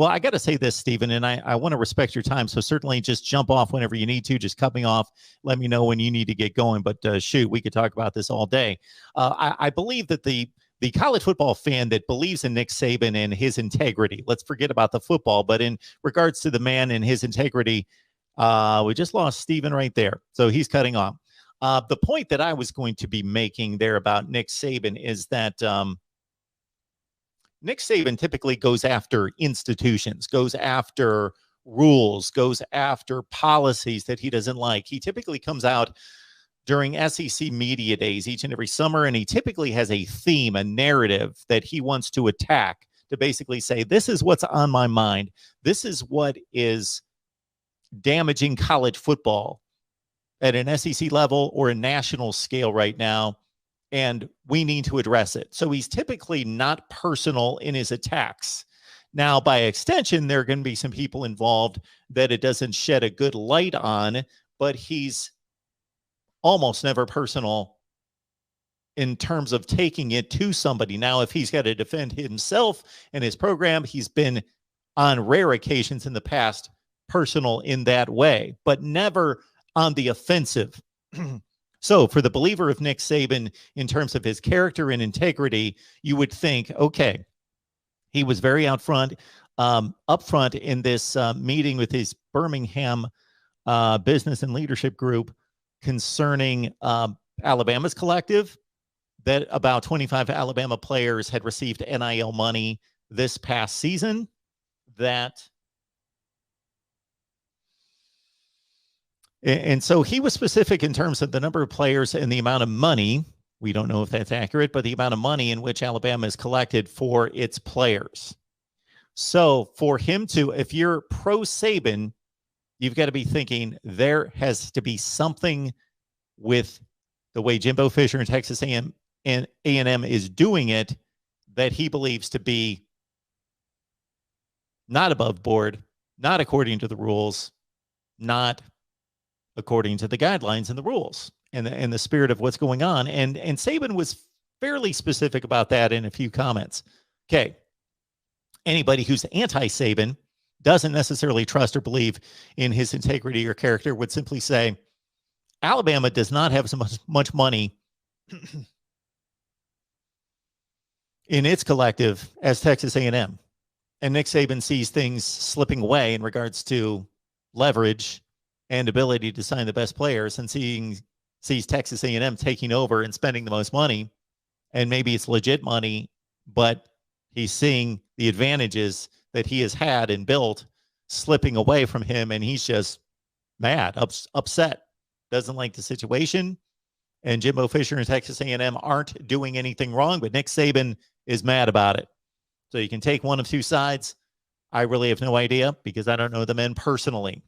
Well, I got to say this, Stephen, and I want to respect your time. So certainly just jump off whenever you need to. Just cut me off. Let me know when you need to get going. But shoot, we could talk about this all day. I believe that the college football fan that believes in Nick Saban and his integrity, let's forget about the football, but in regards to the man and his integrity, we just lost Stephen right there. So he's cutting off. The point that I was going to be making there about Nick Saban is that Nick Saban typically goes after institutions, goes after rules, goes after policies that he doesn't like. He typically comes out during SEC media days each and every summer, and he typically has a theme, a narrative that he wants to attack to basically say, this is what's on my mind. This is what is damaging college football at an SEC level or a national scale right now, and we need to address it. So he's typically not personal in his attacks. Now, by extension, there are going to be some people involved that it doesn't shed a good light on, but he's almost never personal in terms of taking it to somebody. Now, if he's got to defend himself and his program, he's been on rare occasions in the past personal in that way, but never on the offensive. So for the believer of Nick Saban, in terms of his character and integrity, you would think, okay, he was very upfront in this meeting with his Birmingham business and leadership group concerning Alabama's collective, that about 25 Alabama players had received NIL money this past season, and so he was specific in terms of the number of players and the amount of money. We don't know if that's accurate, but the amount of money in which Alabama has collected for its players. So for him to, if you're pro Saban, you've got to be thinking there has to be something with the way Jimbo Fisher and Texas A&M is doing it that he believes to be not above board, not according to the rules, not according to the guidelines and the rules and the spirit of what's going on. And Saban was fairly specific about that in a few comments. Okay. Anybody who's anti-Saban, doesn't necessarily trust or believe in his integrity or character, would simply say, Alabama does not have so much money in its collective as Texas A&M. And Nick Saban sees things slipping away in regards to leverage and ability to sign the best players, and sees Texas A&M taking over and spending the most money. And maybe it's legit money, but he's seeing the advantages that he has had and built slipping away from him, and he's just mad, upset, doesn't like the situation. And Jimbo Fisher and Texas A&M aren't doing anything wrong, but Nick Saban is mad about it. So you can take one of two sides. I really have no idea because I don't know the men personally.